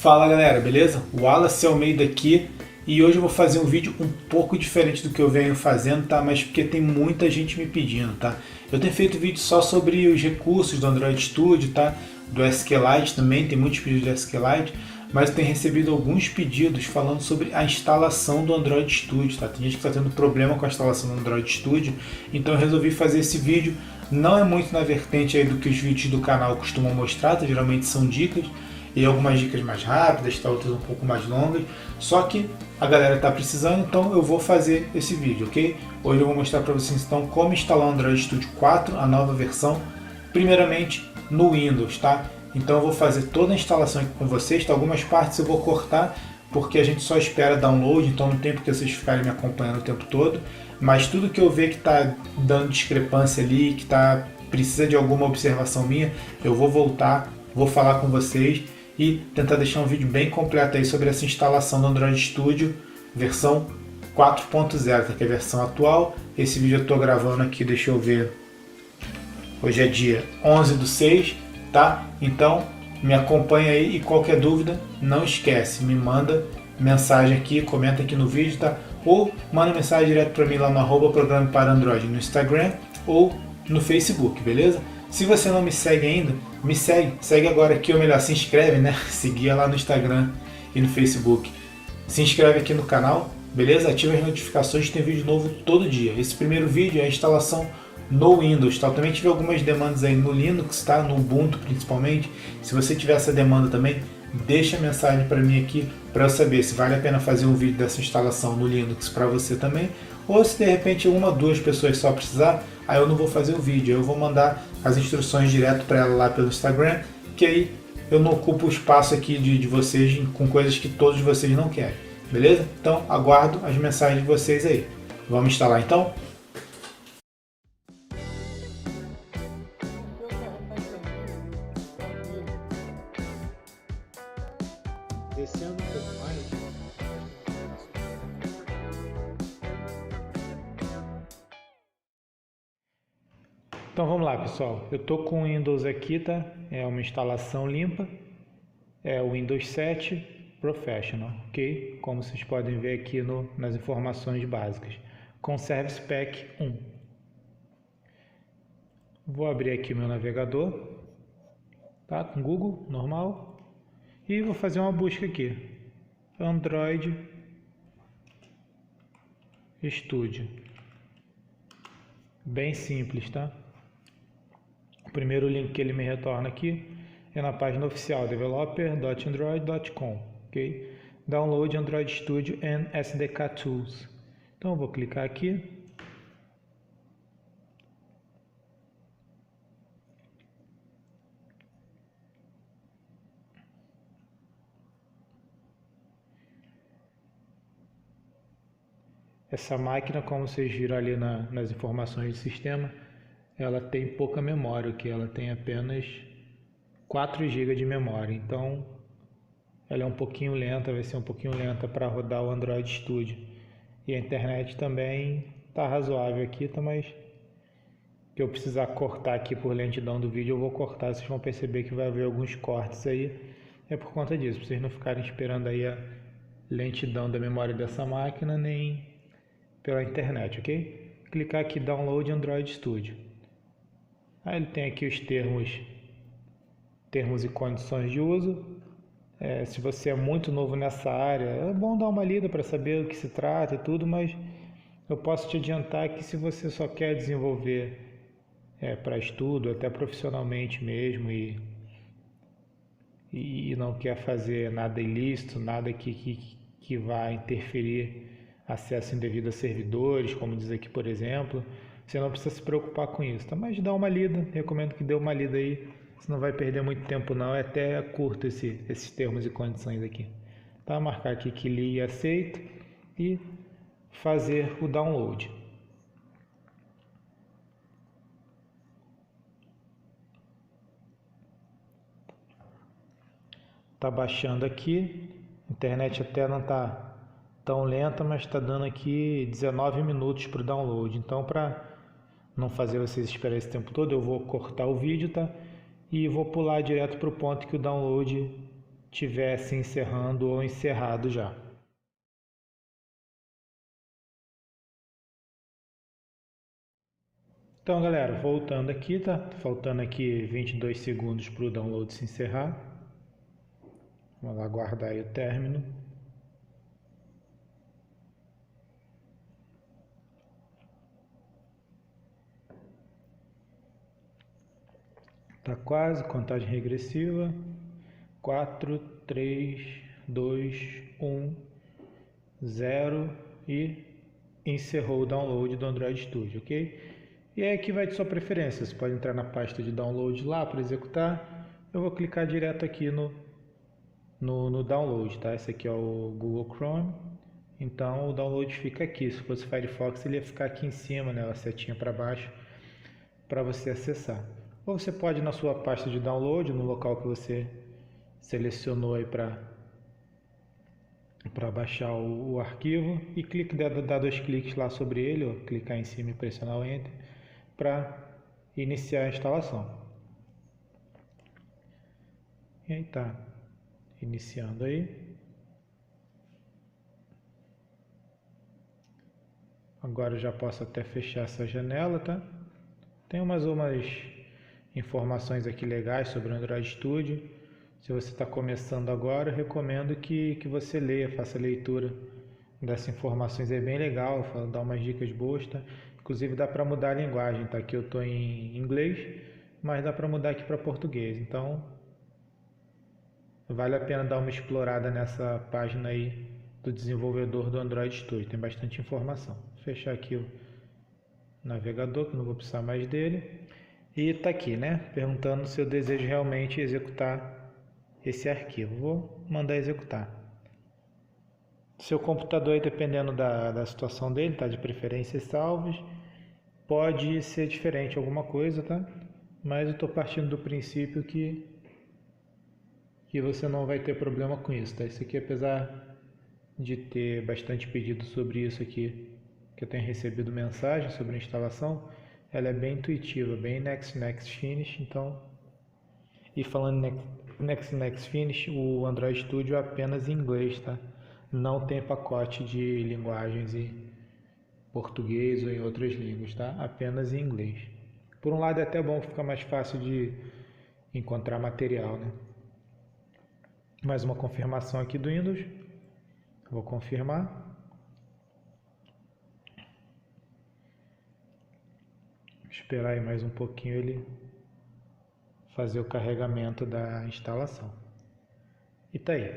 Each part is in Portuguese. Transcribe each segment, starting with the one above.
Fala galera, beleza? Wallace Almeida aqui e hoje eu vou fazer um vídeo um pouco diferente do que eu venho fazendo, tá? Mas porque tem muita gente me pedindo, tá? Eu tenho feito vídeo só sobre os recursos do Android Studio, tá? Do SQLite também, tem muitos pedidos do SQLite, mas eu tenho recebido alguns pedidos falando sobre a instalação do Android Studio, tá? Tem gente que está tendo problema com a instalação do Android Studio, então eu resolvi fazer esse vídeo. Não é muito na vertente aí do que os vídeos do canal costumam mostrar, tá? Geralmente são dicas, e algumas dicas mais rápidas, outras um pouco mais longas, só que a galera está precisando, então eu vou fazer esse vídeo, ok? Hoje eu vou mostrar para vocês então como instalar o Android Studio 4, a nova versão, primeiramente no Windows, tá? Então eu vou fazer toda a instalação aqui com vocês, tá? Algumas partes eu vou cortar, porque a gente só espera download, então não tem porque vocês ficarem me acompanhando o tempo todo, mas tudo que eu ver que está dando discrepância ali, que precisa de alguma observação minha, eu vou voltar, vou falar com vocês e tentar deixar um vídeo bem completo aí sobre essa instalação do Android Studio versão 4.0, que é a versão atual. Esse vídeo eu estou gravando aqui, deixa eu ver, hoje é dia 11/6, tá? Então me acompanha aí e qualquer dúvida, não esquece, me manda mensagem aqui, comenta aqui no vídeo, tá? Ou manda mensagem direto para mim lá no @programa para Android no Instagram ou no Facebook, beleza? Se você não me segue ainda, me segue agora aqui, ou melhor, se inscreve, né? Seguir lá no Instagram e no Facebook. Se inscreve aqui no canal, beleza? Ativa as notificações, tem vídeo novo todo dia. Esse primeiro vídeo é a instalação no Windows, tá? Eu também tive algumas demandas aí no Linux, tá? No Ubuntu principalmente. Se você tiver essa demanda também, deixa a mensagem para mim aqui para eu saber se vale a pena fazer um vídeo dessa instalação no Linux para você também, ou se de repente uma ou duas pessoas só precisar, aí eu não vou fazer o vídeo, eu vou mandar as instruções direto para ela lá pelo Instagram, que aí eu não ocupo o espaço aqui de vocês com coisas que todos vocês não querem, beleza? Então aguardo as mensagens de vocês aí. Vamos instalar então? Descendo um pouco mais. Então vamos lá, pessoal. Eu estou com o Windows aqui, tá? É uma instalação limpa. É o Windows 7 Professional, ok? Como vocês podem ver aqui nas informações básicas. Com Service Pack 1. Vou abrir aqui meu navegador, tá? Com Google, normal. E vou fazer uma busca aqui. Android Studio. Bem simples, tá? O primeiro link que ele me retorna aqui é na página oficial developer.android.com, ok? Download Android Studio and SDK Tools. Então eu vou clicar aqui. Essa máquina, como vocês viram ali nas informações do sistema, ela tem pouca memória, que ela tem apenas 4 GB de memória. Então, ela é um pouquinho lenta, vai ser um pouquinho lenta para rodar o Android Studio. E a internet também está razoável aqui, tá? Mas que eu precisar cortar aqui por lentidão do vídeo, eu vou cortar. Vocês vão perceber que vai haver alguns cortes aí. É por conta disso, para vocês não ficarem esperando aí a lentidão da memória dessa máquina, nem pela internet, ok? Clicar aqui Download Android Studio. Aí ele tem aqui os termos e condições de uso. Se você é muito novo nessa área, é bom dar uma lida para saber do que se trata e tudo, mas eu posso te adiantar que se você só quer desenvolver para estudo, até profissionalmente mesmo, e não quer fazer nada ilícito, nada que vá interferir acesso indevido a servidores, como diz aqui, por exemplo, você não precisa se preocupar com isso, tá? Mas dá uma lida, recomendo que dê uma lida aí, você não vai perder muito tempo não, é até curto esses termos e condições aqui. Tá? Marcar aqui que li e aceito e fazer o download. Tá baixando aqui, a internet até não tá tão lenta, mas está dando aqui 19 minutos para o download. Então, para não fazer vocês esperar esse tempo todo, eu vou cortar o vídeo, tá? E vou pular direto para o ponto que o download estiver se encerrando ou encerrado já. Então, galera, voltando aqui, tá? Faltando aqui 22 segundos para o download se encerrar. Vamos lá aguardar aí o término. Tá quase, contagem regressiva. 4, 3, 2, 1, 0 e encerrou o download do Android Studio, ok? E aí aqui vai de sua preferência, você pode entrar na pasta de download lá para executar. Eu vou clicar direto aqui no download, tá? Esse aqui é o Google Chrome, então o download fica aqui. Se fosse Firefox ele ia ficar aqui em cima, né? A setinha para baixo para você acessar. Ou você pode ir na sua pasta de download, no local que você selecionou aí para baixar o arquivo e dar 2 cliques lá sobre ele, ou clicar em cima e pressionar o Enter para iniciar a instalação. E aí tá iniciando aí. Agora eu já posso até fechar essa janela, tá? Tem umas informações aqui legais sobre o Android Studio. Se você está começando agora, eu recomendo que você leia, faça a leitura dessas informações. É bem legal, dá umas dicas boas, tá? Inclusive dá para mudar a linguagem, tá? Aqui eu estou em inglês, mas dá para mudar aqui para português. Então, vale a pena dar uma explorada nessa página aí do desenvolvedor do Android Studio. Tem bastante informação. Vou fechar aqui o navegador, que não vou precisar mais dele. E está aqui, né? Perguntando se eu desejo realmente executar esse arquivo. Vou mandar executar. Seu computador aí, dependendo da situação dele, tá? De preferência salvos. Pode ser diferente alguma coisa, tá? Mas eu estou partindo do princípio que você não vai ter problema com isso, tá? Isso aqui, apesar de ter bastante pedido sobre isso aqui, que eu tenho recebido mensagem sobre a instalação, ela é bem intuitiva, bem next finish, então... E falando next finish, o Android Studio é apenas em inglês, tá? Não tem pacote de linguagens em português ou em outras línguas, tá? Apenas em inglês. Por um lado é até bom, fica mais fácil de encontrar material, né? Mais uma confirmação aqui do Windows. Vou confirmar. Esperar aí mais um pouquinho ele fazer o carregamento da instalação. E tá aí.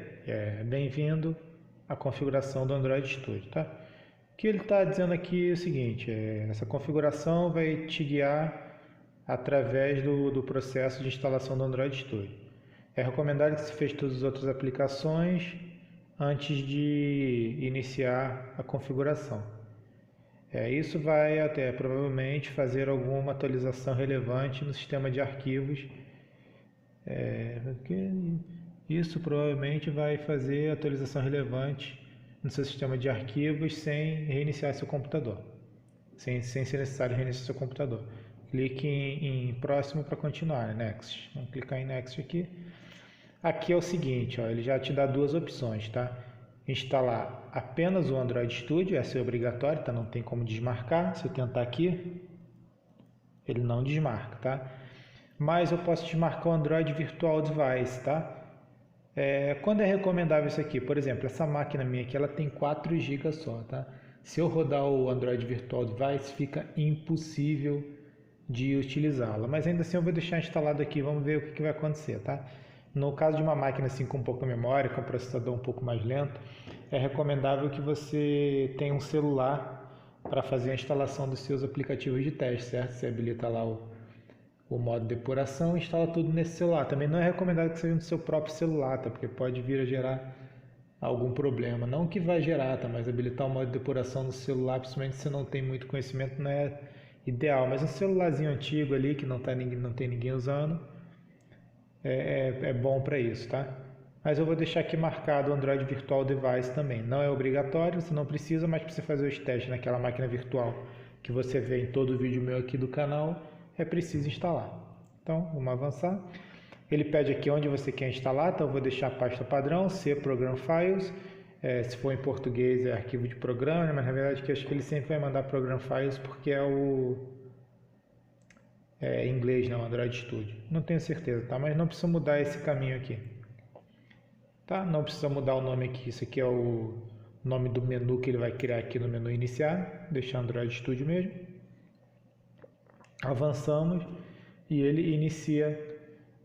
Bem-vindo à configuração do Android Studio, tá? O que ele está dizendo aqui é o seguinte: essa configuração vai te guiar através do processo de instalação do Android Studio. É recomendado que se feche todas as outras aplicações antes de iniciar a configuração. Isso vai até provavelmente fazer alguma atualização relevante no sistema de arquivos. Isso provavelmente vai fazer atualização relevante no seu sistema de arquivos sem reiniciar seu computador, sem ser necessário reiniciar seu computador. Clique em próximo para continuar, next. Vamos clicar em next aqui. Aqui é o seguinte, ó, ele já te dá duas opções, tá? Instalar apenas o Android Studio, essa é obrigatório, tá? Não tem como desmarcar. Se eu tentar aqui, ele não desmarca, tá? Mas eu posso desmarcar o Android Virtual Device, tá? Quando é recomendável isso aqui? Por exemplo, essa máquina minha aqui, ela tem 4 GB só, tá? Se eu rodar o Android Virtual Device, fica impossível de utilizá-la. Mas ainda assim eu vou deixar instalado aqui, vamos ver o que vai acontecer, tá? No caso de uma máquina assim com pouca memória, com um processador um pouco mais lento, é recomendável que você tenha um celular para fazer a instalação dos seus aplicativos de teste, certo? Você habilita lá o modo depuração e instala tudo nesse celular. Também não é recomendado que seja no seu próprio celular, tá? Porque pode vir a gerar algum problema. Não que vai gerar, tá? Mas habilitar o modo de depuração no celular, principalmente se você não tem muito conhecimento, não é ideal. Mas um celularzinho antigo ali que não tem ninguém usando, é bom para isso, tá? Mas eu vou deixar aqui marcado o Android Virtual Device também. Não é obrigatório, você não precisa, mas para você fazer os testes naquela máquina virtual que você vê em todo o vídeo meu aqui do canal, é preciso instalar. Então, vamos avançar. Ele pede aqui onde você quer instalar, então eu vou deixar a pasta padrão, C Program Files. Se for em português é arquivo de programa, mas na verdade que acho que ele sempre vai mandar Program Files porque é o em inglês, não, Android Studio. Não tenho certeza, tá? Mas não precisa mudar esse caminho aqui. Tá? Não precisa mudar o nome aqui, isso aqui é o nome do menu que ele vai criar aqui no menu iniciar, deixar Android Studio mesmo. Avançamos e ele inicia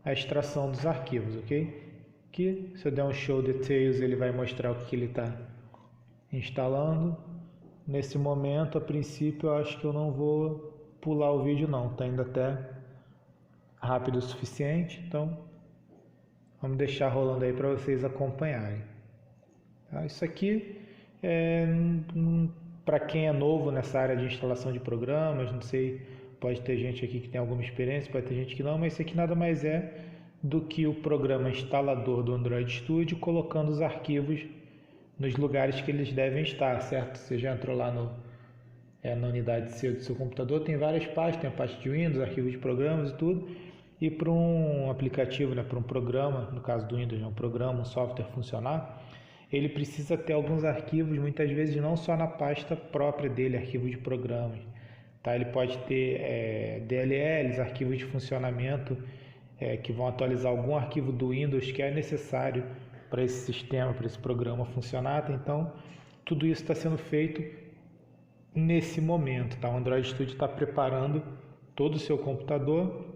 a extração dos arquivos, ok? Aqui, se eu der um Show Details, ele vai mostrar o que ele está instalando. Nesse momento, a princípio, eu acho que eu não vou pular o vídeo não, está indo até rápido o suficiente, então vamos deixar rolando aí para vocês acompanharem. Tá? Isso aqui é para quem é novo nessa área de instalação de programas, não sei, pode ter gente aqui que tem alguma experiência, pode ter gente que não, mas isso aqui nada mais é do que o programa instalador do Android Studio colocando os arquivos nos lugares que eles devem estar, certo? Você já entrou lá na unidade C do seu computador, tem várias pastas, tem a pasta de Windows, arquivos de programas e tudo, e para um aplicativo, né, para um programa, no caso do Windows, um programa, um software funcionar, ele precisa ter alguns arquivos, muitas vezes não só na pasta própria dele, arquivo de programas, tá? Ele pode ter DLLs, arquivos de funcionamento, que vão atualizar algum arquivo do Windows que é necessário para esse sistema, para esse programa funcionar. Então, tudo isso está sendo feito nesse momento. Tá? O Android Studio está preparando todo o seu computador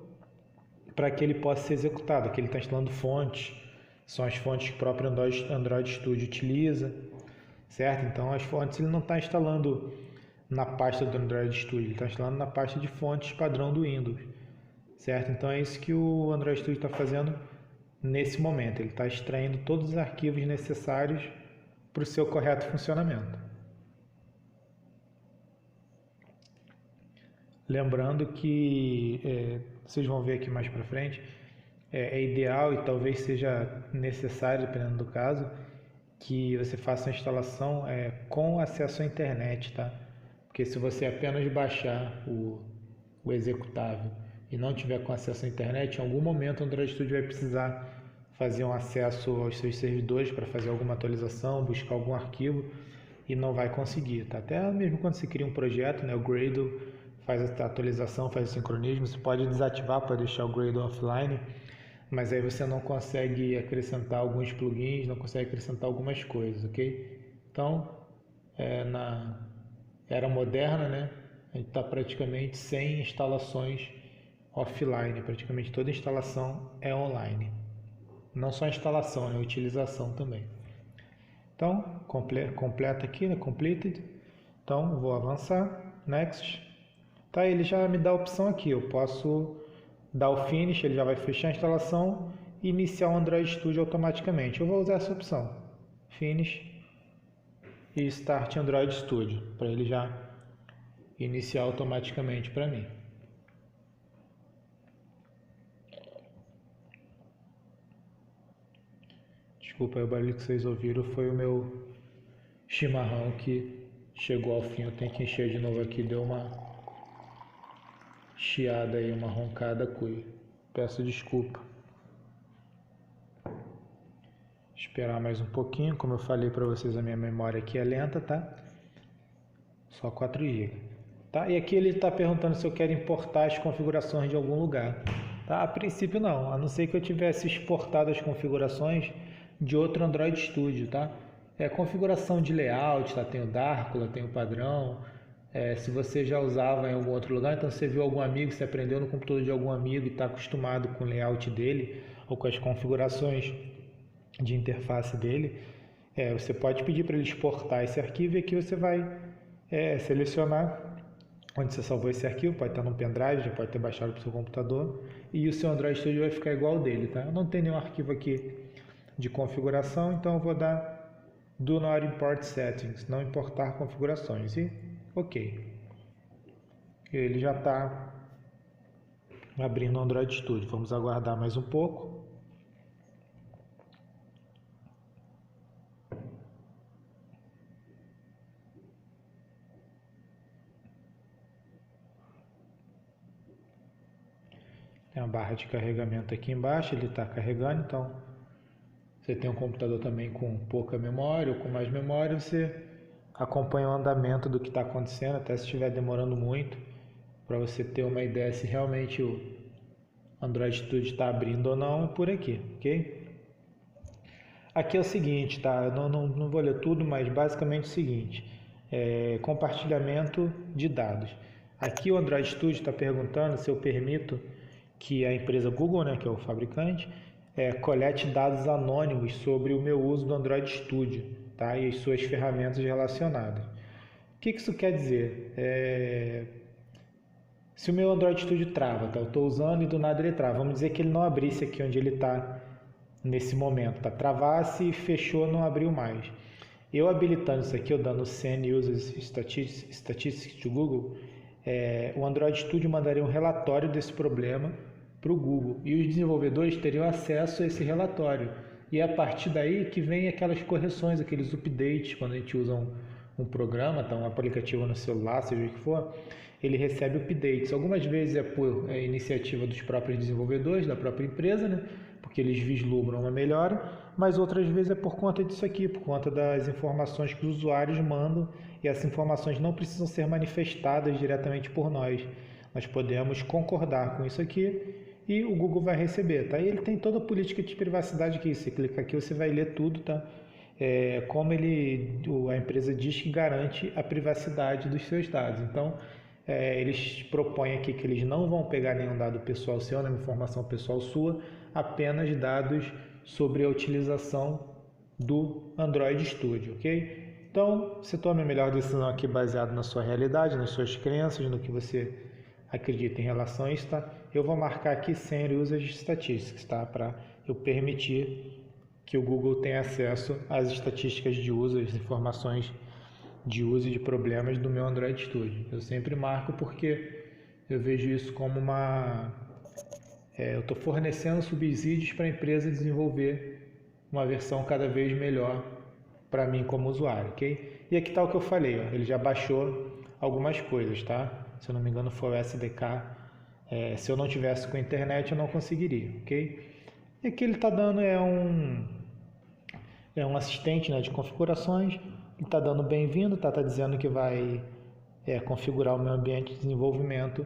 para que ele possa ser executado. Aqui ele está instalando fontes, são as fontes que o próprio Android Studio utiliza, certo? Então, as fontes ele não está instalando na pasta do Android Studio, ele está instalando na pasta de fontes padrão do Windows. Certo? Então é isso que o Android Studio está fazendo nesse momento. Ele está extraindo todos os arquivos necessários para o seu correto funcionamento. Lembrando que, vocês vão ver aqui mais para frente, é ideal e talvez seja necessário, dependendo do caso, que você faça a instalação com acesso à internet, tá? Porque se você apenas baixar o executável e não tiver com acesso à internet, em algum momento o Android Studio vai precisar fazer um acesso aos seus servidores para fazer alguma atualização, buscar algum arquivo e não vai conseguir. Tá? Até mesmo quando você cria um projeto, né, o Gradle faz a atualização, faz o sincronismo, você pode desativar para deixar o Gradle offline, mas aí você não consegue acrescentar alguns plugins, não consegue acrescentar algumas coisas, ok? Então, na era moderna, né, a gente está praticamente sem instalações offline, praticamente toda instalação é online. Não só a instalação, né, a utilização também. Então, completa aqui, né, completed. Então, vou avançar, next. Tá, ele já me dá a opção aqui, eu posso dar o finish, ele já vai fechar a instalação e iniciar o Android Studio automaticamente. Eu vou usar essa opção, finish e start Android Studio, para ele já iniciar automaticamente para mim. Desculpa aí o barulho que vocês ouviram, foi o meu chimarrão que chegou ao fim. Eu tenho que encher de novo aqui, deu uma chiada aí, uma roncada cuia. Peço desculpa. Esperar mais um pouquinho, como eu falei para vocês, a minha memória aqui é lenta, tá? Só 4 GB. Tá? E aqui ele está perguntando se eu quero importar as configurações de algum lugar. Tá? A princípio não, a não ser que eu tivesse exportado as configurações de outro Android Studio, tá? Configuração de layout, tá? Tem o Darkula, tem o padrão. Se você já usava em algum outro lugar, então você viu algum amigo, você aprendeu no computador de algum amigo e está acostumado com o layout dele ou com as configurações de interface dele, você pode pedir para ele exportar esse arquivo e aqui você vai selecionar onde você salvou esse arquivo, pode estar num pendrive, já pode ter baixado para o seu computador e o seu Android Studio vai ficar igual ao dele, tá? Eu não tenho nenhum arquivo aqui de configuração, então eu vou dar Do Not Import Settings, não importar configurações e ok. Ele já está abrindo o Android Studio, vamos aguardar mais um pouco. Tem uma barra de carregamento aqui embaixo, ele está carregando, então você tem um computador também com pouca memória ou com mais memória, você acompanha o andamento do que está acontecendo, até se estiver demorando muito, para você ter uma ideia se realmente o Android Studio está abrindo ou não, é por aqui, ok? Aqui é o seguinte, tá? Eu não vou ler tudo, mas basicamente é o seguinte, compartilhamento de dados. Aqui o Android Studio está perguntando se eu permito que a empresa Google, né, que é o fabricante, colete dados anônimos sobre o meu uso do Android Studio, tá? E as suas ferramentas relacionadas. O que isso quer dizer? Se o meu Android Studio trava, tá? Eu estou usando e do nada ele trava. Vamos dizer que ele não abrisse aqui onde ele está nesse momento, tá? Travasse e fechou, não abriu mais. Eu habilitando isso aqui, eu dando Send Users Statistics to Google, o Android Studio mandaria um relatório desse problema para o Google e os desenvolvedores teriam acesso a esse relatório. E é a partir daí que vem aquelas correções, aqueles updates, quando a gente usa um programa, tá, um aplicativo no celular, seja o que for, ele recebe updates. Algumas vezes é por iniciativa dos próprios desenvolvedores, da própria empresa, né, porque eles vislumbram uma melhora, mas outras vezes é por conta disso aqui, por conta das informações que os usuários mandam, e essas informações não precisam ser manifestadas diretamente por nós. Nós podemos concordar com isso aqui e o Google vai receber, tá? E ele tem toda a política de privacidade aqui. Você clica aqui, você vai ler tudo, tá? Como a empresa diz que garante a privacidade dos seus dados. Então, eles propõem aqui que eles não vão pegar nenhum dado pessoal seu, nenhuma informação pessoal sua, apenas dados sobre a utilização do Android Studio, ok? Então, você tome a melhor decisão aqui baseado na sua realidade, nas suas crenças, no que você acredita em relação a isso, tá? Eu vou marcar aqui Send Users Statistics, tá? Para eu permitir que o Google tenha acesso às estatísticas de uso, as informações de uso e de problemas do meu Android Studio. Eu sempre marco porque eu vejo isso como eu estou fornecendo subsídios para a empresa desenvolver uma versão cada vez melhor para mim como usuário, ok? E aqui está o que eu falei, ó, ele já baixou algumas coisas, tá? Se eu não me engano foi o SDK, se eu não tivesse com a internet eu não conseguiria, ok? E aqui ele está dando um assistente, né, de configurações, ele está dando bem-vindo, tá dizendo que vai configurar o meu ambiente de desenvolvimento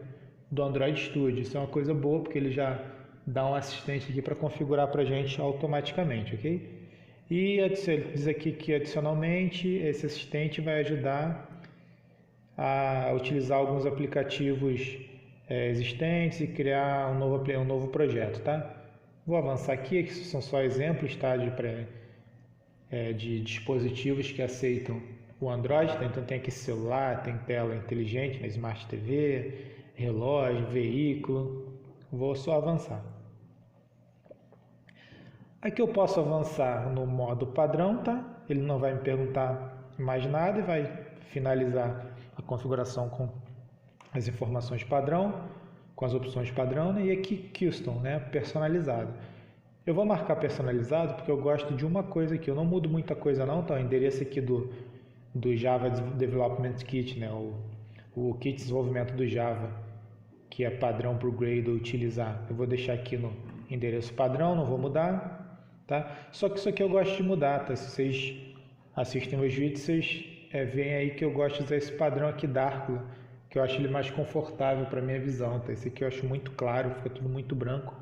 do Android Studio. Isso é uma coisa boa porque ele já dá um assistente aqui para configurar para a gente automaticamente, ok? E ele diz aqui que adicionalmente esse assistente vai ajudar a utilizar alguns aplicativos existentes e criar um novo projeto, tá? Vou avançar aqui, que são só exemplos, tá? De dispositivos que aceitam o Android, tá? Então tem aqui celular, tem tela inteligente, né? Smart TV, relógio, veículo. Vou só avançar. Aqui eu posso avançar no modo padrão, tá? Ele não vai me perguntar mais nada e vai finalizar a configuração com as informações padrão, com as opções padrão, né? E aqui custom, né? Personalizado. Eu vou marcar personalizado porque eu gosto de uma coisa aqui. Eu não mudo muita coisa não, tá? O endereço aqui do Java Development Kit, né? O kit de desenvolvimento do Java, que é padrão para o Gradle utilizar. Eu vou deixar aqui no endereço padrão, não vou mudar, tá? Só que isso aqui eu gosto de mudar, tá? Se vocês assistem meus vídeos, vocês veem aí que eu gosto de usar esse padrão aqui Darkula, que eu acho ele mais confortável para minha visão, tá? Esse aqui eu acho muito claro, fica tudo muito branco,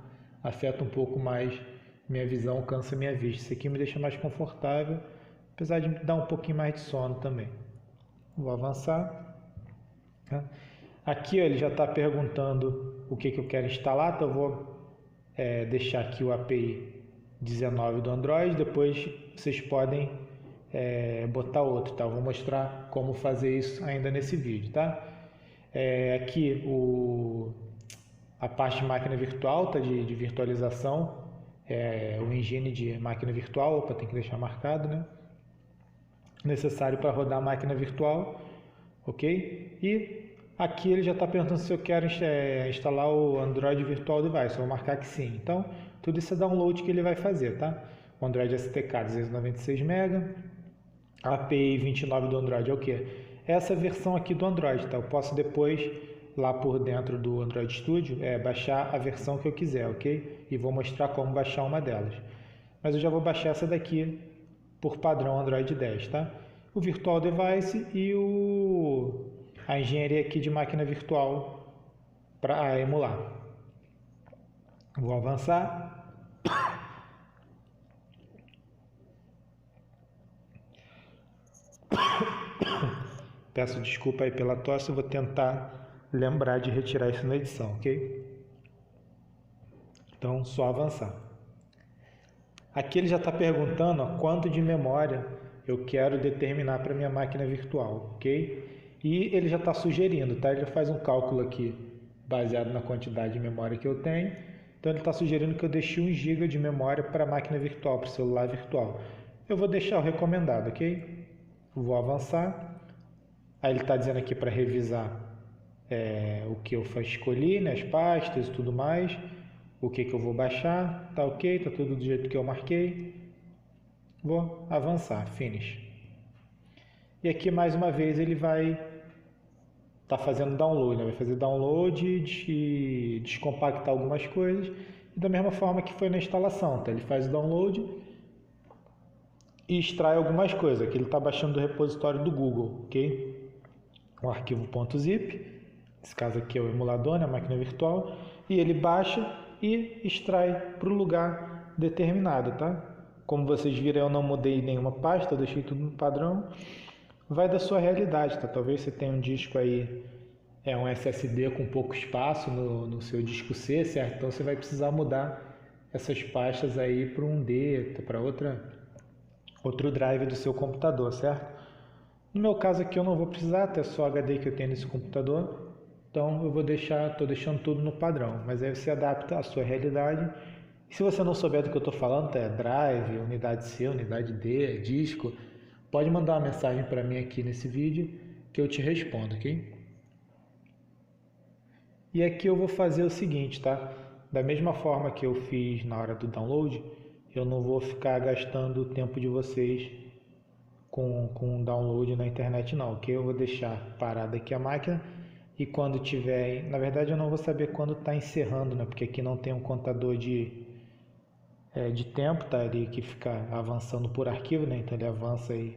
afeta um pouco mais minha visão, cansa minha vista. Esse aqui me deixa mais confortável, apesar de me dar um pouquinho mais de sono também. Vou avançar. Tá? Aqui ó, ele já está perguntando o que eu quero instalar, então eu vou deixar aqui o API 19 do Android, depois vocês podem botar outro, tá? Eu vou mostrar como fazer isso ainda nesse vídeo, tá? Aqui a parte de máquina virtual, tá? De virtualização, o engine de máquina virtual, opa, tem que deixar marcado, né? Necessário para rodar a máquina virtual, ok? E aqui ele já está perguntando se eu quero instalar o Android Virtual Device, eu vou marcar que sim. Então, tudo isso é download que ele vai fazer, tá? O Android SDK 296 MB, a API 29 do Android é o que? Essa versão aqui do Android, tá? Eu posso depois lá por dentro do Android Studio é baixar a versão que eu quiser, ok? E vou mostrar como baixar uma delas. Mas eu já vou baixar essa daqui por padrão Android 10, tá? O Virtual Device e a engenharia aqui de máquina virtual para emular. Vou avançar. Peço desculpa aí pela tosse, eu vou tentar lembrar de retirar isso na edição, ok? Então, só avançar. Aqui ele já está perguntando quanto de memória eu quero determinar para minha máquina virtual, ok? E ele já está sugerindo, tá? Ele já faz um cálculo aqui baseado na quantidade de memória que eu tenho. Então ele está sugerindo que eu deixe 1 GB de memória para a máquina virtual, para o celular virtual. Eu vou deixar o recomendado, ok? Vou avançar. Aí ele está dizendo aqui para revisar o que eu escolhi, né, as pastas e tudo mais, o que eu vou baixar, tá ok, tá tudo do jeito que eu marquei. Vou avançar, finish. E aqui mais uma vez ele vai estar fazendo download, né? Vai fazer download e descompactar algumas coisas, e da mesma forma que foi na instalação, tá? Ele faz o download e extrai algumas coisas. Aqui ele está baixando do repositório do Google, ok? O arquivo .zip, nesse caso aqui é o emulador, né, a máquina virtual, e ele baixa e extrai para o lugar determinado, tá? Como vocês viram, eu não mudei nenhuma pasta, eu deixei tudo no padrão. Vai da sua realidade, tá? Talvez você tenha um disco aí, um SSD com pouco espaço no seu disco C, certo? Então você vai precisar mudar essas pastas aí para um D, para outro drive do seu computador, certo? No meu caso aqui eu não vou precisar, até só HD que eu tenho nesse computador, então eu estou deixando tudo no padrão, mas aí você adapta à sua realidade. E se você não souber do que eu estou falando, é drive, unidade C, unidade D, disco, pode mandar uma mensagem para mim aqui nesse vídeo que eu te respondo, ok? E aqui eu vou fazer o seguinte, tá? Da mesma forma que eu fiz na hora do download, eu não vou ficar gastando o tempo de vocês com download na internet não, ok? Eu vou deixar parada aqui a máquina e quando tiver, na verdade eu não vou saber quando está encerrando, né? Porque aqui não tem um contador de tempo, tá? Ele que fica avançando por arquivo, né? Então ele avança e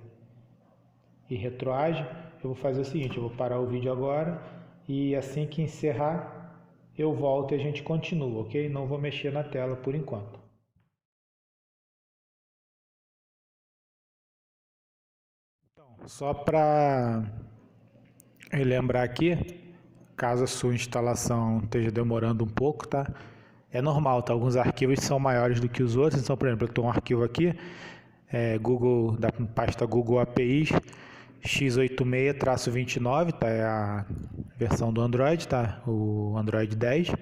retroage. Eu vou fazer o seguinte, eu vou parar o vídeo agora e assim que encerrar eu volto e a gente continua, ok? Não vou mexer na tela por enquanto. Só para relembrar aqui, caso a sua instalação esteja demorando um pouco, tá? É normal, tá? Alguns arquivos são maiores do que os outros. Então, por exemplo, eu tenho um arquivo aqui, Google, da pasta Google APIs x86-29, tá? É a versão do Android, tá? O Android 10,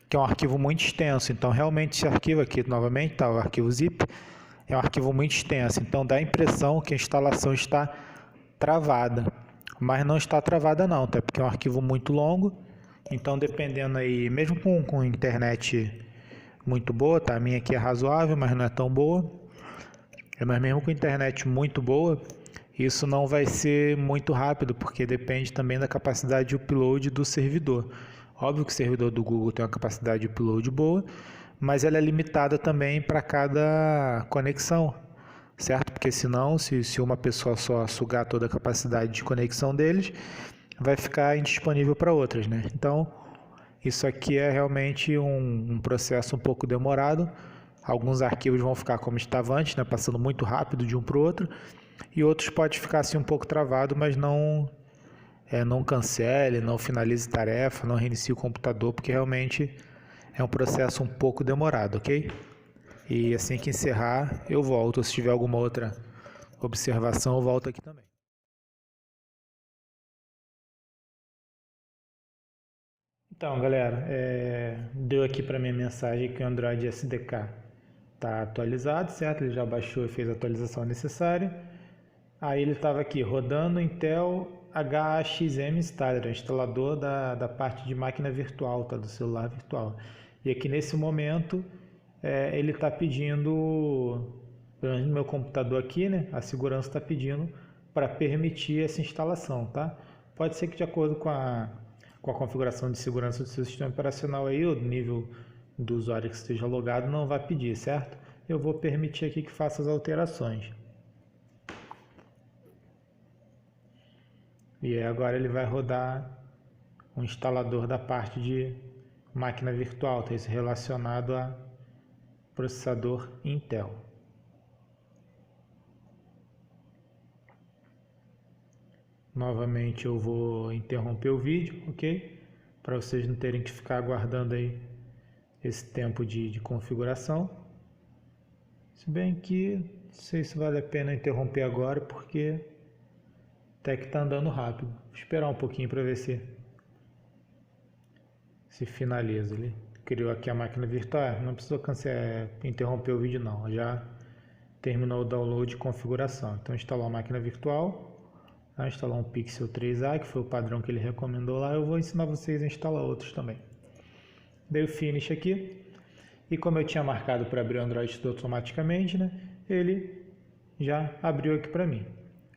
que é um arquivo muito extenso. Então, realmente, esse arquivo aqui, novamente, tá? O arquivo zip, é um arquivo muito extenso, então dá a impressão que a instalação está travada, mas não está travada não, tá? Porque é um arquivo muito longo, então dependendo aí, mesmo com internet muito boa, tá? A minha aqui é razoável, mas não é tão boa, mas mesmo com internet muito boa, isso não vai ser muito rápido, porque depende também da capacidade de upload do servidor. Óbvio que o servidor do Google tem uma capacidade de upload boa, mas ela é limitada também para cada conexão, certo? Porque senão, se uma pessoa só sugar toda a capacidade de conexão deles, vai ficar indisponível para outras, né? Então, isso aqui é realmente um processo um pouco demorado. Alguns arquivos vão ficar como estava antes, né? Passando muito rápido de um para o outro, e outros pode ficar assim um pouco travado, mas não cancele, não finalize tarefa, não reinicie o computador, porque realmente é um processo um pouco demorado, ok? E assim que encerrar, eu volto. Se tiver alguma outra observação, eu volto aqui também. Então, galera, deu aqui para minha mensagem que o Android SDK está atualizado, certo? Ele já baixou e fez a atualização necessária. Aí ele estava aqui, rodando Intel HAXM Installer, o instalador da parte de máquina virtual, tá? Do celular virtual. E aqui nesse momento ele está pedindo, pelo menos no meu computador aqui, né? A segurança está pedindo para permitir essa instalação, tá? Pode ser que de acordo com com a configuração de segurança do seu sistema operacional aí, o nível do usuário que esteja logado não vai pedir, certo? Eu vou permitir aqui que faça as alterações. E aí agora ele vai rodar um instalador da parte de máquina virtual, tá? Isso relacionado a processador Intel. Novamente eu vou interromper o vídeo, ok? Para vocês não terem que ficar aguardando aí esse tempo de configuração. Se bem que não sei se vale a pena interromper agora, porque até que está andando rápido. Vou esperar um pouquinho para ver se finaliza. Ele criou aqui a máquina virtual. Não precisou interromper o vídeo não. Já terminou o download de configuração. Então instalou a máquina virtual. Instalar um Pixel 3a, que foi o padrão que ele recomendou lá. Eu vou ensinar vocês a instalar outros também. Dei o Finish aqui. E como eu tinha marcado para abrir o Android Studio automaticamente, né, ele já abriu aqui para mim.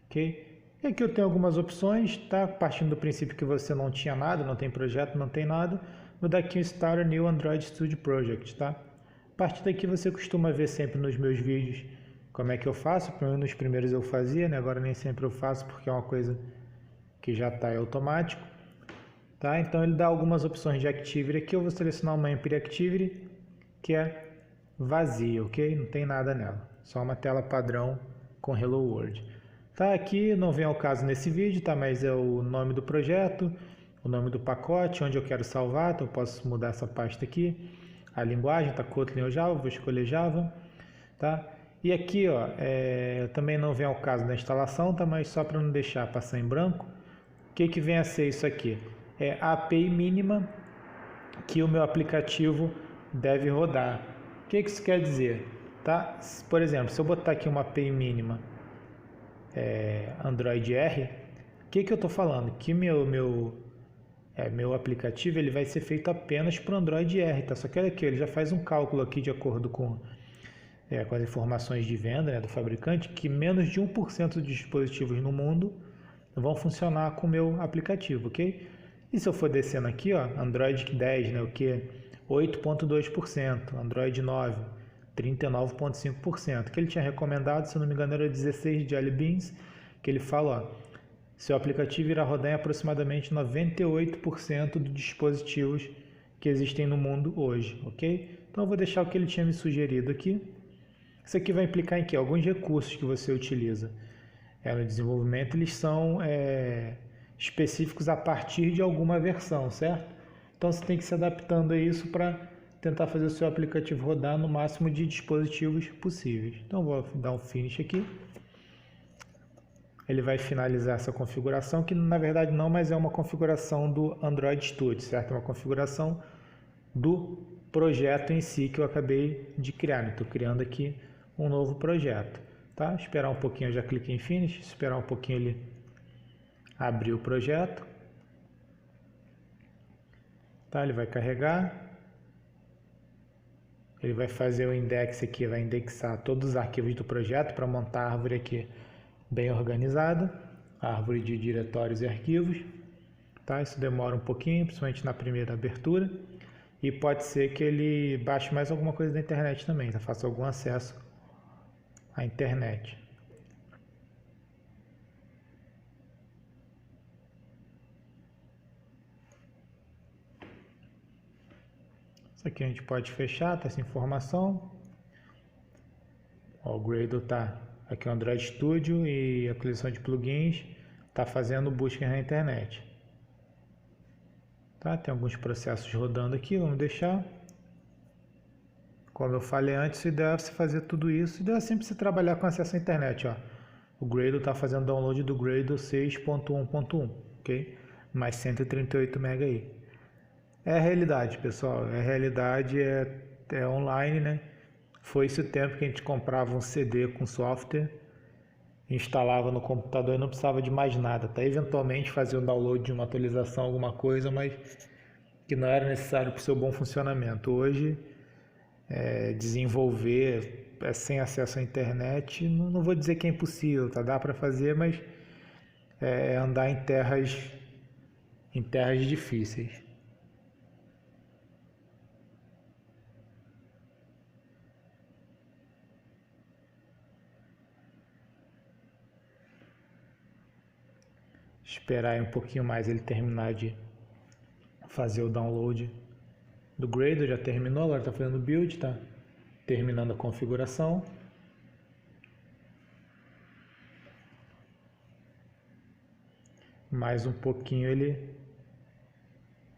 Ok? E aqui eu tenho algumas opções, tá? Partindo do princípio que você não tinha nada, não tem projeto, não tem nada. Vou dar aqui o Start a New Android Studio Project, tá? A partir daqui você costuma ver sempre nos meus vídeos como é que eu faço. Nos primeiros eu fazia, né? Agora nem sempre eu faço porque é uma coisa que já está automático. Tá? Então ele dá algumas opções de Activity aqui. Eu vou selecionar uma Empty Activity que é vazia, ok? Não tem nada nela, só uma tela padrão com Hello World. Tá, aqui não vem ao caso nesse vídeo, tá? Mas é o nome do projeto, o nome do pacote, onde eu quero salvar, então eu posso mudar essa pasta aqui. A linguagem tá Kotlin ou Java, vou escolher Java, tá? E aqui, ó, também não vem ao caso da instalação, tá? Mas só para não deixar passar em branco, o que vem a ser isso aqui? É a API mínima que o meu aplicativo deve rodar. O que isso quer dizer? Tá? Por exemplo, se eu botar aqui uma API mínima Android R, o que eu estou falando? Que meu aplicativo ele vai ser feito apenas para o Android R, tá? Só que olha aqui, ele já faz um cálculo aqui de acordo com as informações de venda, né, do fabricante, que menos de 1% dos dispositivos no mundo vão funcionar com o meu aplicativo, ok? E se eu for descendo aqui, ó, Android 10, né, o que? 8,2%, Android 9, 39,5%, que ele tinha recomendado, se não me engano, era 16 Jelly Beans, que ele fala, ó, seu aplicativo irá rodar em aproximadamente 98% dos dispositivos que existem no mundo hoje, ok? Então eu vou deixar o que ele tinha me sugerido aqui. Isso aqui vai implicar em que alguns recursos que você utiliza no desenvolvimento, eles são específicos a partir de alguma versão, certo? Então você tem que se adaptando a isso para tentar fazer o seu aplicativo rodar no máximo de dispositivos possíveis. Então vou dar um Finish aqui. Ele vai finalizar essa configuração, que na verdade não, mas é uma configuração do Android Studio, certo? É uma configuração do projeto em si que eu acabei de criar. Estou criando aqui um novo projeto. Tá? Esperar um pouquinho, eu já cliquei em Finish, esperar um pouquinho ele abrir o projeto. Tá? Ele vai carregar. Ele vai fazer o index aqui, vai indexar todos os arquivos do projeto para montar a árvore aqui bem organizada, a árvore de diretórios e arquivos. Tá? Isso demora um pouquinho, principalmente na primeira abertura. E pode ser que ele baixe mais alguma coisa da internet também, tá? Faça algum acesso à internet. Isso aqui a gente pode fechar, tá? Essa informação. Ó, o Gradle tá aqui, o Android Studio e a coleção de plugins tá fazendo busca na internet. Tá? Tem alguns processos rodando aqui, vamos deixar. Como eu falei antes, o ideal é você fazer tudo isso. O ideal é sempre você trabalhar com acesso à internet. Ó. O Gradle está fazendo download do Gradle 6.1.1, ok? Mais 138 MB aí. É a realidade, pessoal. É a realidade, é online, né? Foi esse o tempo que a gente comprava um CD com software, instalava no computador e não precisava de mais nada. Até eventualmente fazia um download de uma atualização, alguma coisa, mas que não era necessário para o seu bom funcionamento. Hoje, desenvolver sem acesso à internet, não vou dizer que é impossível, tá? Dá para fazer, mas andar em terras em terras difíceis. Esperar aí um pouquinho mais ele terminar de fazer o download do Gradle. Já terminou, agora está fazendo o build, tá terminando a configuração. Mais um pouquinho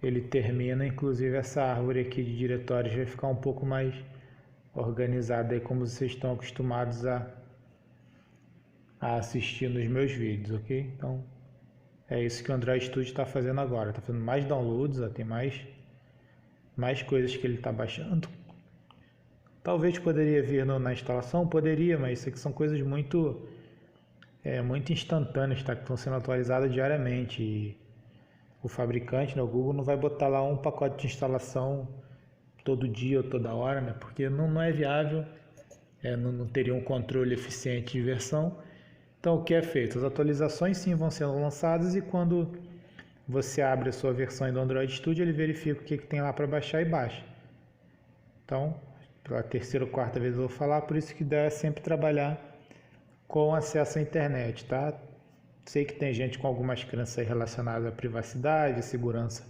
ele termina, inclusive essa árvore aqui de diretórios vai ficar um pouco mais organizada aí, como vocês estão acostumados a assistir nos meus vídeos, ok? Então é isso que o Android Studio está fazendo agora, está fazendo mais downloads, ó, tem mais coisas que ele está baixando. Talvez poderia vir na instalação, poderia, mas isso aqui são coisas muito instantâneas, tá? Que estão sendo atualizadas diariamente. E o fabricante, né, o Google, não vai botar lá um pacote de instalação todo dia ou toda hora, né? Porque não é viável, não teria um controle eficiente de versão. Então o que é feito? As atualizações sim vão sendo lançadas e quando você abre a sua versão do Android Studio, ele verifica o que tem lá para baixar e baixa. Então, pela terceira ou quarta vez eu vou falar, por isso que dá sempre trabalhar com acesso à internet, tá? Sei que tem gente com algumas crenças relacionadas à privacidade, segurança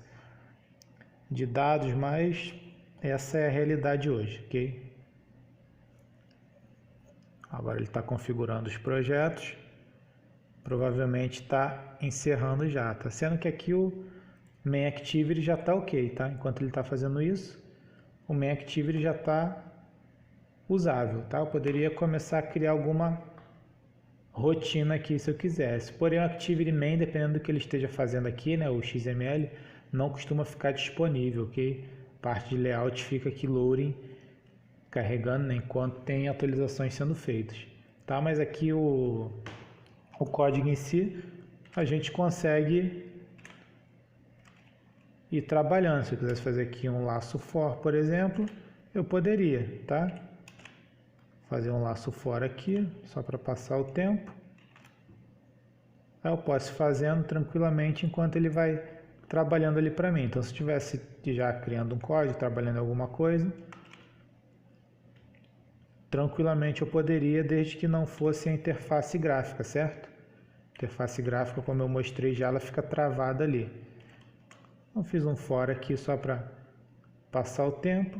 de dados, mas essa é a realidade hoje, ok? Agora ele está configurando os projetos, provavelmente está encerrando já, tá? Sendo que aqui o Main Activity já está ok, tá? Enquanto ele está fazendo isso, o Main Activity já está usável, tá? Eu poderia começar a criar alguma rotina aqui se eu quisesse, porém o Activity Main, dependendo do que ele esteja fazendo aqui, né, o XML, não costuma ficar disponível, ok? Parte de layout fica aqui loading, carregando, né, enquanto tem atualizações sendo feitas, tá? Mas aqui o código em si, a gente consegue ir trabalhando. Se eu quisesse fazer aqui um laço for, por exemplo, eu poderia, tá? Fazer um laço fora aqui, só para passar o tempo. Aí eu posso ir fazendo tranquilamente enquanto ele vai trabalhando ali para mim. Então, se eu estivesse já criando um código, trabalhando em alguma coisa, tranquilamente eu poderia, desde que não fosse a interface gráfica, certo? Interface gráfica, como eu mostrei já, ela fica travada ali. Então, fiz um for aqui só para passar o tempo.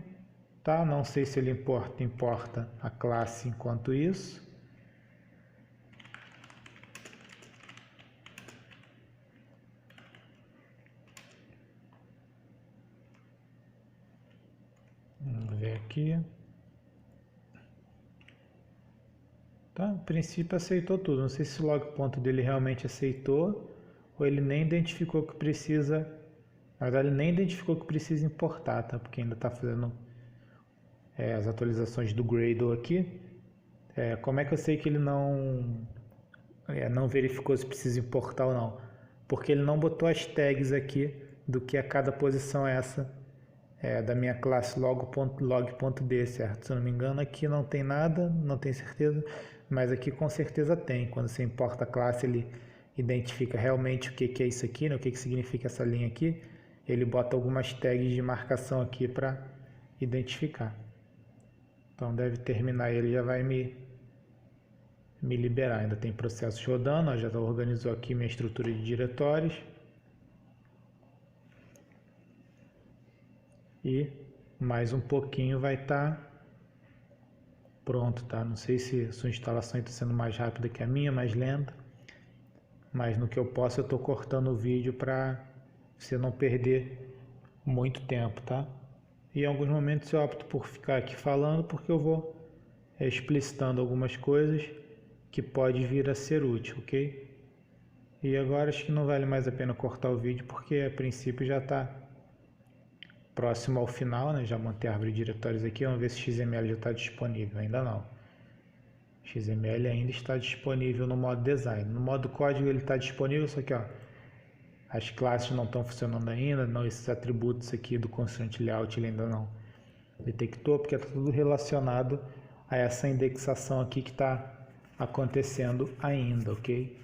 Tá? Não sei se ele importa a classe enquanto isso. Vamos ver aqui. Tá? No princípio aceitou tudo. Não sei se o log ponto dele realmente aceitou ou ele nem identificou que precisa. Na verdade, ele nem identificou que precisa importar, tá? Porque ainda está fazendo as atualizações do Gradle aqui. Como é que eu sei que ele não verificou se precisa importar ou não? Porque ele não botou as tags aqui do que a cada posição é essa da minha classe log.d, certo? Se eu não me engano, aqui não tem nada, não tenho certeza, mas aqui com certeza tem. Quando você importa a classe, ele identifica realmente o que é isso aqui, né? O que significa essa linha aqui. Ele bota algumas tags de marcação aqui para identificar. Então deve terminar, ele já vai me liberar. Ainda tem processos rodando, ó, já organizou aqui minha estrutura de diretórios. E mais um pouquinho vai estar pronto, tá? Não sei se sua instalação está sendo mais rápida que a minha, mais lenta. Mas no que eu posso, eu estou cortando o vídeo para você não perder muito tempo, tá? E em alguns momentos eu opto por ficar aqui falando porque eu vou explicitando algumas coisas que pode vir a ser útil, ok? E agora acho que não vale mais a pena cortar o vídeo porque a princípio já está próximo ao final, né? Já montei a árvore de diretórios aqui, vamos ver se o XML já está disponível, ainda não. O XML ainda está disponível no modo design. No modo código ele está disponível, só que ó, as classes não estão funcionando ainda, não, esses atributos aqui do constraint layout ele ainda não detectou, porque está tudo relacionado a essa indexação aqui que está acontecendo ainda, ok?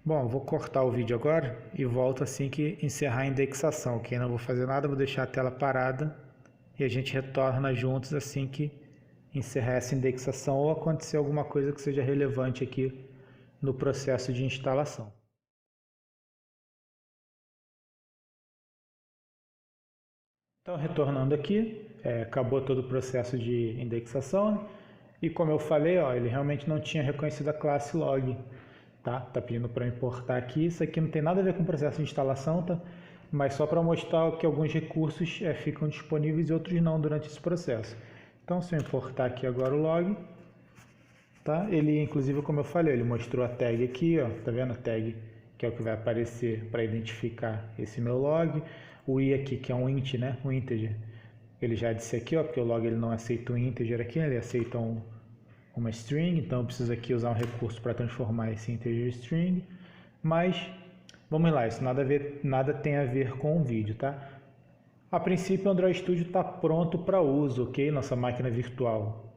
Bom, eu vou cortar o vídeo agora e volto assim que encerrar a indexação, ok? Não vou fazer nada, vou deixar a tela parada e a gente retorna juntos assim que encerrar essa indexação ou acontecer alguma coisa que seja relevante aqui no processo de instalação. Então, retornando aqui, acabou todo o processo de indexação, né? E como eu falei, ó, ele realmente não tinha reconhecido a classe log, tá? Tá pedindo para importar aqui. Isso aqui não tem nada a ver com o processo de instalação, tá? Mas só para mostrar que alguns recursos ficam disponíveis e outros não durante esse processo. Então, se eu importar aqui agora o log, tá? Ele, inclusive, como eu falei, ele mostrou a tag aqui, ó, tá vendo a tag, que é o que vai aparecer para identificar esse meu log. O i aqui, que é um int, né, um integer. Ele já disse aqui, ó, porque o log ele não aceita um integer aqui, ele aceita uma string, então eu preciso aqui usar um recurso para transformar esse integer em string. Mas, vamos lá, isso nada tem a ver com o vídeo, tá? A princípio, o Android Studio está pronto para uso, ok? Nossa máquina virtual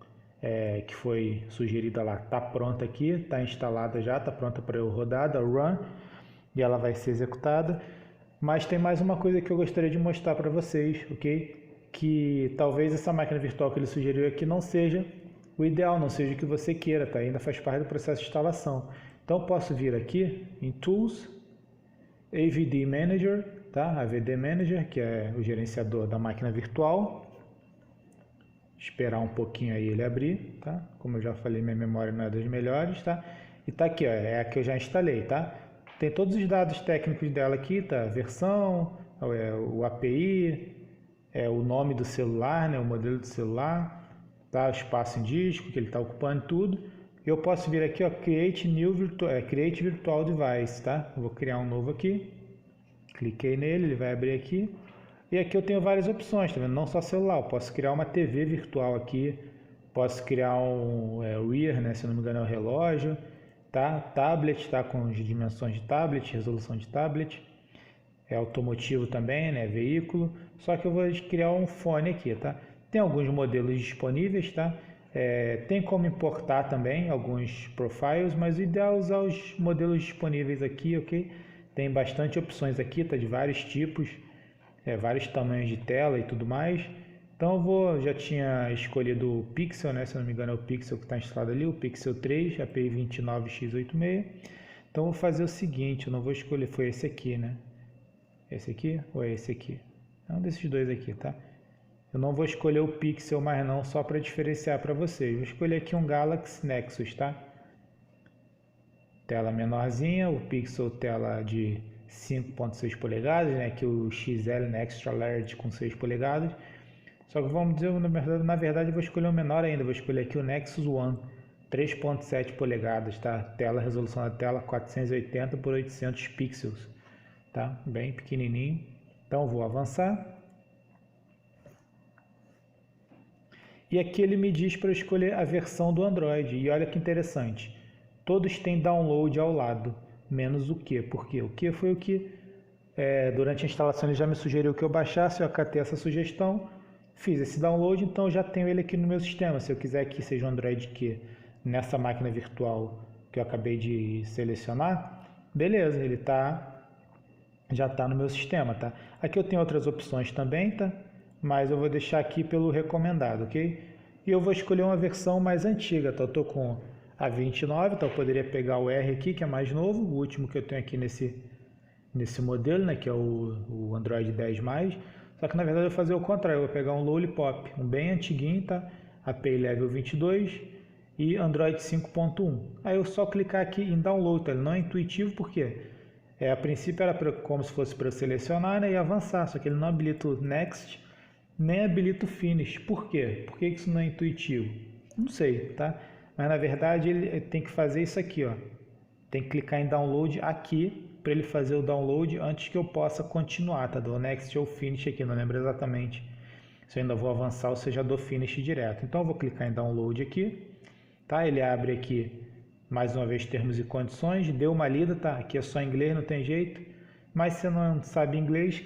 que foi sugerida lá está pronta aqui, está instalada já, está pronta para eu rodar, da run, e ela vai ser executada. Mas tem mais uma coisa que eu gostaria de mostrar para vocês, ok? Que talvez essa máquina virtual que ele sugeriu aqui não seja o ideal, não seja o que você queira, tá? Ainda faz parte do processo de instalação. Então, eu posso vir aqui em Tools, AVD Manager, tá? AVD Manager, que é o gerenciador da máquina virtual. Esperar um pouquinho aí ele abrir, tá? Como eu já falei, minha memória não é das melhores, tá? E tá aqui, ó, é a que eu já instalei, tá? Tem todos os dados técnicos dela aqui, tá? Versão, o API, o nome do celular, né? O modelo do celular, tá? O espaço em disco que ele está ocupando, tudo. Eu posso vir aqui, ó, Create Virtual Device, tá? Eu vou criar um novo aqui. Cliquei nele, ele vai abrir aqui. E aqui eu tenho várias opções, tá vendo? Não só celular, eu posso criar uma TV virtual aqui, posso criar um Rear, né? Se não me engano é um relógio, tá? Tablet, tá? Com dimensões de tablet, resolução de tablet. É automotivo também, né? Veículo. Só que eu vou criar um fone aqui, tá? Tem alguns modelos disponíveis, tá? Tem como importar também alguns profiles, mas o ideal é usar os modelos disponíveis aqui, ok? Tem bastante opções aqui, tá? De vários tipos, vários tamanhos de tela e tudo mais. Então já tinha escolhido o Pixel, né? Se não me engano é o Pixel que está instalado ali, o Pixel 3, API 29x86. Então vou fazer o seguinte, eu não vou escolher, foi esse aqui, né? Esse aqui ou é esse aqui? É um desses dois aqui, tá? Eu não vou escolher o Pixel mais não, só para diferenciar para vocês. Vou escolher aqui um Galaxy Nexus, tá? Tela menorzinha, o Pixel tela de 5.6 polegadas, né? Aqui o XL, né? Extra Large com 6 polegadas. Só que vamos dizer, na verdade eu vou escolher um menor ainda, vou escolher aqui o Nexus One, 3.7 polegadas, tá? Resolução da tela 480 por 800 pixels, tá? Bem pequenininho. Então vou avançar. E aqui ele me diz para eu escolher a versão do Android. E olha que interessante. Todos têm download ao lado, menos o Q. Por quê? O Q foi o que durante a instalação ele já me sugeriu que eu baixasse, eu acatei essa sugestão, fiz esse download, então eu já tenho ele aqui no meu sistema. Se eu quiser que seja o Android Q nessa máquina virtual que eu acabei de selecionar, beleza, ele já está no meu sistema, tá? Aqui eu tenho outras opções também, tá? Mas eu vou deixar aqui pelo recomendado, ok? E eu vou escolher uma versão mais antiga, tá? Eu estou com a 29, então eu poderia pegar o R aqui, que é mais novo, o último que eu tenho aqui nesse modelo, né? Que é o Android 10+. Só que na verdade eu vou fazer o contrário, eu vou pegar um Lollipop, um bem antiguinho, tá? API Level 22 e Android 5.1. Aí eu só clicar aqui em Download, tá? Ele não é intuitivo, por quê? A princípio era como se fosse para eu selecionar, né, e avançar, só que ele não habilita o Next, nem habilita o Finish. Por quê? Por que isso não é intuitivo? Não sei, tá? Mas na verdade ele tem que fazer isso aqui, ó. Tem que clicar em Download aqui para ele fazer o download antes que eu possa continuar, tá? Do Next ou Finish aqui, não lembro exatamente se eu ainda vou avançar ou se eu já dou Finish direto. Então eu vou clicar em Download aqui, tá? Ele abre aqui mais uma vez termos e condições, deu uma lida, tá? Aqui é só inglês, não tem jeito. Mas se você não sabe inglês,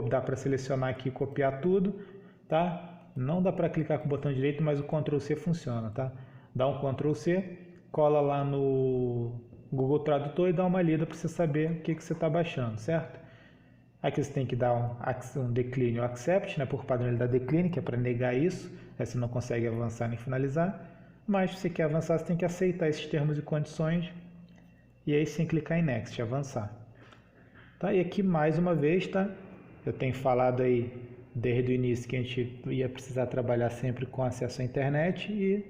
dá para selecionar aqui e copiar tudo, tá? Não dá para clicar com o botão direito, mas o Ctrl+C funciona, tá? Dá um Ctrl+C, cola lá no Google Tradutor e dar uma lida para você saber o que você está baixando, certo? Aqui você tem que dar um decline ou accept, né? Por padrão ele dá decline, que é para negar isso, aí você não consegue avançar nem finalizar. Mas se você quer avançar, você tem que aceitar esses termos e condições e aí sim clicar em next, avançar. Tá? E aqui mais uma vez, tá? Eu tenho falado aí desde o início que a gente ia precisar trabalhar sempre com acesso à internet e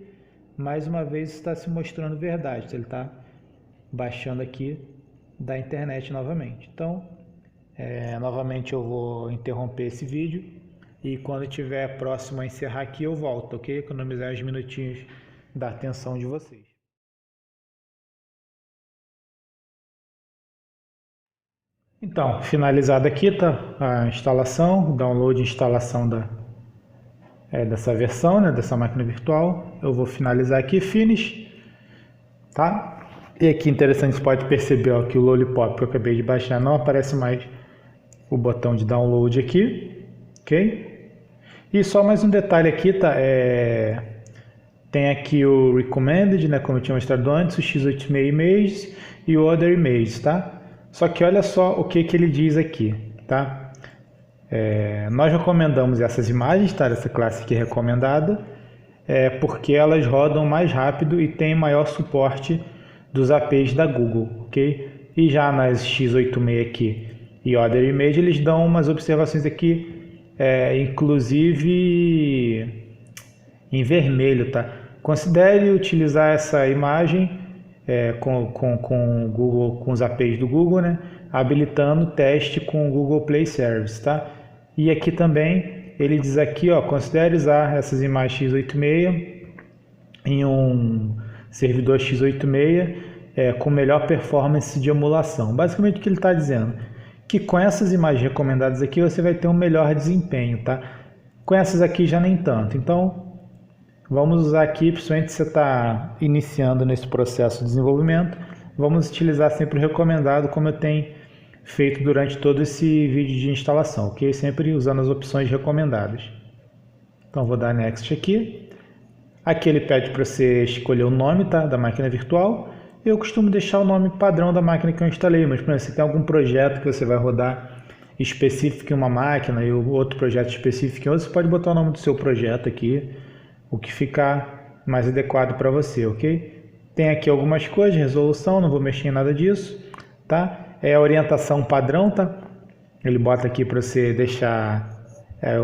mais uma vez está se mostrando verdade. Ele está baixando aqui da internet novamente. Então, novamente eu vou interromper esse vídeo e quando estiver próximo a encerrar aqui eu volto, ok? Economizar uns minutinhos da atenção de vocês. Então, finalizada aqui tá a instalação, o download e instalação dessa versão, né, dessa máquina virtual. Eu vou finalizar aqui, finish, tá? E aqui interessante, você pode perceber ó, que o Lollipop que eu acabei de baixar não aparece mais o botão de download aqui, ok? E só mais um detalhe aqui, tá? Tem aqui o recommended, né, como eu tinha mostrado antes, o x86 images e o other images, tá? Só que olha só o que ele diz aqui, tá? Nós recomendamos essas imagens, tá? Essa classe aqui recomendada, porque elas rodam mais rápido e têm maior suporte dos APIs da Google, ok? E já nas x86 aqui e Other Image, eles dão umas observações aqui, inclusive em vermelho, tá? Considere utilizar essa imagem com o Google, com os APIs do Google, né? Habilitando o teste com o Google Play Service, tá? E aqui também ele diz aqui, ó, considere usar essas imagens x86 em um servidor x86 com melhor performance de emulação. Basicamente o que ele está dizendo, que com essas imagens recomendadas aqui você vai ter um melhor desempenho, tá? Com essas aqui já nem tanto. Então vamos usar aqui, principalmente se você está iniciando nesse processo de desenvolvimento, vamos utilizar sempre o recomendado, como eu tenho feito durante todo esse vídeo de instalação, ok? Sempre usando as opções recomendadas. Então vou dar Next aqui. Aqui ele pede para você escolher o nome, tá, da máquina virtual. Eu costumo deixar o nome padrão da máquina que eu instalei, mas por exemplo, se tem algum projeto que você vai rodar específico em uma máquina e outro projeto específico em outra, você pode botar o nome do seu projeto aqui, o que ficar mais adequado para você, ok? Tem aqui algumas coisas, resolução, não vou mexer em nada disso, tá? A orientação padrão, tá? Ele bota aqui para você deixar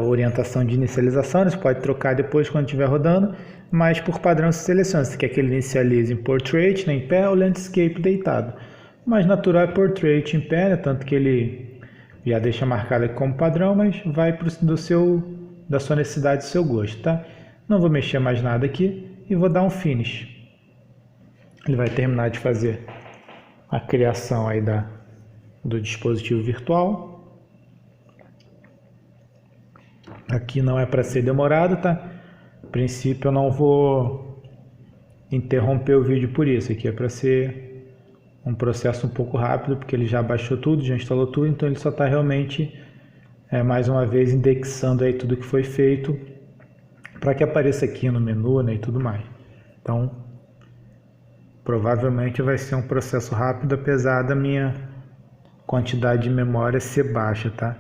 orientação de inicialização, você pode trocar depois quando estiver rodando, mas por padrão você seleciona, se quer que ele inicialize em Portrait, né, em pé, ou Landscape deitado. Mas natural é Portrait em pé, né, tanto que ele já deixa marcado aqui como padrão, mas vai da sua necessidade, do seu gosto, tá? Não vou mexer mais nada aqui e vou dar um Finish. Ele vai terminar de fazer a criação aí do dispositivo virtual. Aqui não é para ser demorado, tá? A princípio eu não vou interromper o vídeo por isso. Aqui é para ser um processo um pouco rápido, porque ele já baixou tudo, já instalou tudo, então ele só está realmente, mais uma vez, indexando aí tudo que foi feito para que apareça aqui no menu, né, e tudo mais. Então, provavelmente vai ser um processo rápido, apesar da minha quantidade de memória ser baixa, tá?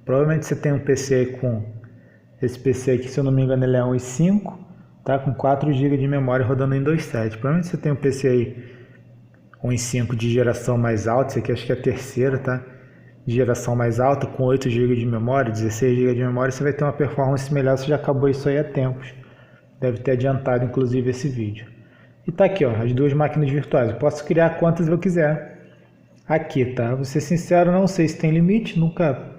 Provavelmente você tem um PC aí com... Esse PC aqui, se eu não me engano, ele é um i5, tá? Com 4 GB de memória rodando em 2.7. Provavelmente você tem um PC aí, um i5 de geração mais alta, esse aqui acho que é a terceira, tá? De geração mais alta, com 8 GB de memória, 16 GB de memória, você vai ter uma performance melhor, você já acabou isso aí há tempos. Deve ter adiantado, inclusive, esse vídeo. E tá aqui, ó, as duas máquinas virtuais. Eu posso criar quantas eu quiser aqui, tá? Vou ser sincero, não sei se tem limite, nunca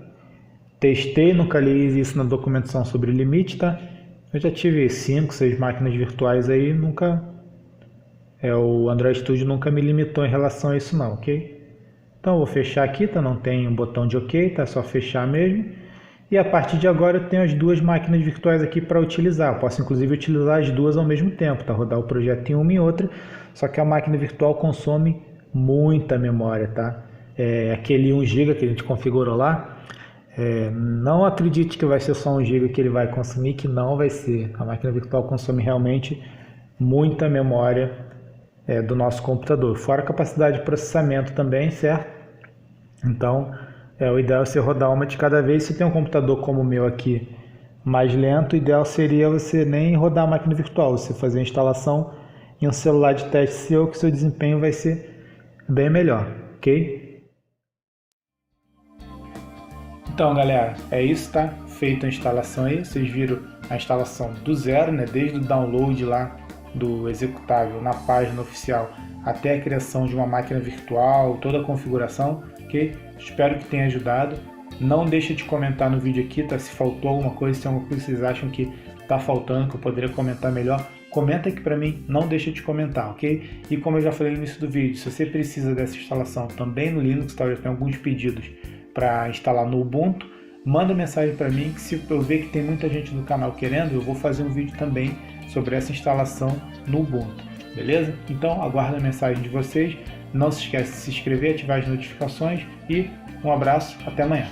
testei, nunca li isso na documentação sobre limite, tá? Eu já tive 5, 6 máquinas virtuais aí, nunca... o Android Studio nunca me limitou em relação a isso não, ok? Então eu vou fechar aqui, tá? Não tem um botão de ok, tá? É só fechar mesmo. E a partir de agora eu tenho as duas máquinas virtuais aqui para utilizar. Eu posso inclusive utilizar as duas ao mesmo tempo, tá? Rodar o projeto em uma e outra, só que a máquina virtual consome muita memória, tá? Aquele 1 GB que a gente configurou lá, não acredite que vai ser só 1 GB que ele vai consumir, que não vai ser. A máquina virtual consome realmente muita memória do nosso computador, fora a capacidade de processamento também, certo? Então, o ideal é você rodar uma de cada vez. Se tem um computador como o meu aqui mais lento, o ideal seria você nem rodar a máquina virtual, você fazer a instalação em um celular de teste seu, que seu desempenho vai ser bem melhor, ok? Então, galera, é isso, tá? Feita a instalação aí, vocês viram a instalação do zero, né? Desde o download lá do executável na página oficial até a criação de uma máquina virtual, toda a configuração, ok? Espero que tenha ajudado. Não deixe de comentar no vídeo aqui, tá? Se faltou alguma coisa, se tem alguma coisa que vocês acham que está faltando, que eu poderia comentar melhor, comenta aqui para mim, não deixe de comentar, ok? E como eu já falei no início do vídeo, se você precisa dessa instalação também no Linux, tá? Eu já tenho alguns pedidos para instalar no Ubuntu, manda mensagem para mim, que se eu ver que tem muita gente do canal querendo, eu vou fazer um vídeo também sobre essa instalação no Ubuntu, beleza? Então aguardo a mensagem de vocês, não se esqueça de se inscrever, ativar as notificações e um abraço, até amanhã.